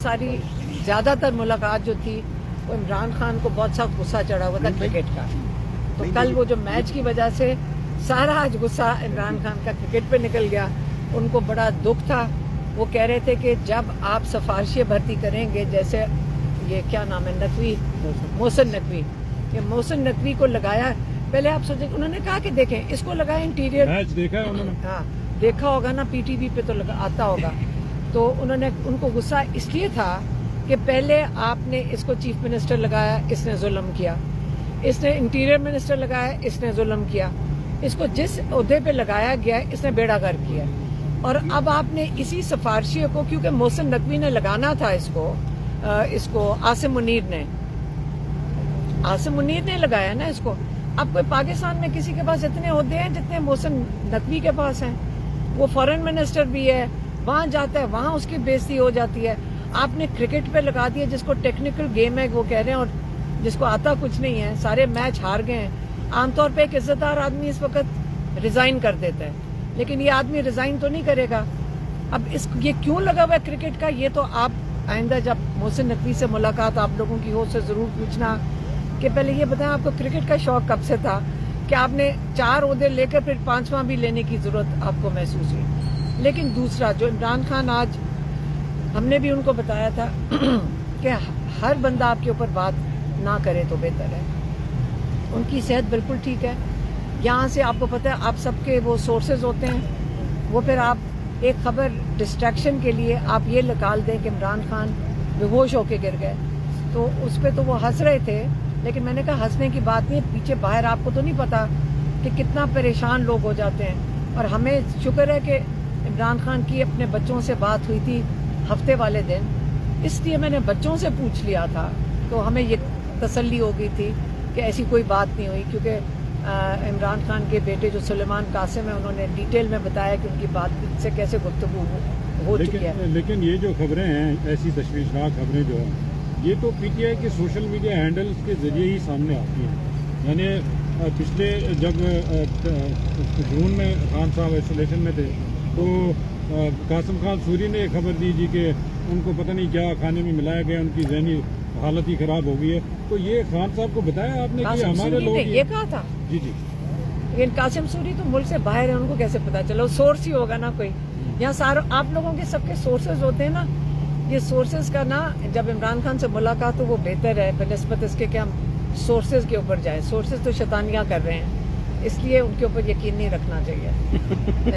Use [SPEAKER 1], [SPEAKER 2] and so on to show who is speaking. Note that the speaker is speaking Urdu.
[SPEAKER 1] ساری زیادہ تر ملاقات جو تھی وہ عمران خان کو بہت سخت غصہ چڑھا ہوا تھا کرکٹ کا. تو کل وہ جو میچ کی وجہ سے سارا آج غصہ عمران خان کا کرکٹ پہ نکل گیا. ان کو بڑا دکھ تھا. وہ کہہ رہے تھے کہ جب آپ سفارشی بھرتی کریں گے، جیسے یہ کیا نام ہے، نقوی، محسن نقوی، یہ محسن نقوی کو لگایا. پہلے آپ سوچیں، انہوں نے کہا کہ دیکھیں اس کو لگایا انٹیریئر
[SPEAKER 2] میچ دیکھا ہے انہوں نے؟
[SPEAKER 1] ہاں دیکھا ہوگا نا، پی ٹی وی پہ تو آتا ہوگا. تو انہوں نے ان کو غصہ اس لیے تھا کہ پہلے آپ نے اس کو چیف منسٹر لگایا، اس نے ظلم کیا. اس نے انٹیریئر منسٹر لگایا، اس نے ظلم کیا. اس کو جس عہدے پہ لگایا گیا اس نے بیڑا غرق کیا. اور اب آپ نے اسی سفارشی کو، کیونکہ محسن نقوی نے لگانا تھا اس کو عاصم منیر نے لگایا نا اس کو. اب کوئی پاکستان میں کسی کے پاس اتنے عہدے ہیں جتنے محسن نقوی کے پاس ہیں. وہ فارن منسٹر بھی ہے، وہاں جاتا ہے، وہاں اس کی بےزتی ہو جاتی ہے. آپ نے کرکٹ پہ لگا دیا جس کو ٹیکنیکل گیم ہے وہ کہہ رہے ہیں، اور جس کو آتا کچھ نہیں ہے. سارے میچ ہار گئے ہیں. عام طور پہ ایک عزت دار آدمی اس وقت ریزائن کر دیتا ہے، لیکن یہ آدمی ریزائن تو نہیں کرے گا. اب یہ کیوں لگا ہوا ہے کرکٹ کا، یہ تو آپ آئندہ جب محسن نقوی سے ملاقات آپ لوگوں کی ہو سے ضرور پوچھنا کہ پہلے یہ بتائیں آپ کو کرکٹ کا شوق کب سے تھا کہ آپ نے 4 عہدے لے کر پھر 5واں بھی لینے کی ضرورت آپ کو محسوس ہوئی. لیکن دوسرا جو عمران خان، آج ہم نے بھی ان کو بتایا تھا کہ ہر بندہ آپ کے اوپر بات نہ کرے تو بہتر ہے. ان کی صحت بالکل ٹھیک ہے. یہاں سے آپ کو پتہ ہے آپ سب کے وہ سورسز ہوتے ہیں، وہ پھر آپ ایک خبر ڈسٹریکشن کے لیے آپ یہ نکال دیں کہ عمران خان بے ہوش ہو کے گر گئے. تو اس پہ تو وہ ہنس رہے تھے، لیکن میں نے کہا ہنسنے کی بات نہیں ہے، پیچھے باہر آپ کو تو نہیں پتا کہ کتنا پریشان لوگ ہو جاتے ہیں. اور ہمیں شکر ہے کہ عمران خان کی اپنے بچوں سے بات ہوئی تھی ہفتے والے دن، اس لیے میں نے بچوں سے پوچھ لیا تھا تو ہمیں یہ تسلی ہو گئی تھی کہ ایسی کوئی بات نہیں ہوئی. کیونکہ عمران خان کے بیٹے جو سلیمان قاسم ہیں، انہوں نے ڈیٹیل میں بتایا کہ ان کی بات سے کیسے گفتگو ہو چکی ہے.
[SPEAKER 2] لیکن یہ جو خبریں ہیں، ایسی تشویشناک خبریں جو ہیں، یہ تو پی ٹی آئی کے سوشل میڈیا ہینڈلز کے ذریعے ہی سامنے آتی ہیں. یعنی پچھلے جب جون میں خان صاحب آئسولیشن میں تھے تو قاسم خان سوری نے ایک خبر دی کہ ان کو پتہ نہیں کیا کھانے میں ملایا گیا، ان کی ذہنی حالت ہی خراب ہو گئی ہے. تو یہ خان صاحب کو بتایا آپ نے کہ ہمارے لوگ
[SPEAKER 1] یہ کہا تھا؟
[SPEAKER 2] جی.
[SPEAKER 1] لیکن قاسم سوری تو ملک سے باہر ہے، ان کو کیسے پتا چلو؟ سورس ہی ہوگا نا کوئی. یہاں آپ لوگوں کے سب کے سورسز ہوتے ہیں نا. یہ سورسز کا نا، جب عمران خان سے ملاقات ہو وہ بہتر ہے بنسبت اس کے کہ ہم سورسز کے اوپر جائیں. سورسز تو شیطانیاں کر رہے ہیں، اس لیے ان کے اوپر یقین نہیں رکھنا چاہیے.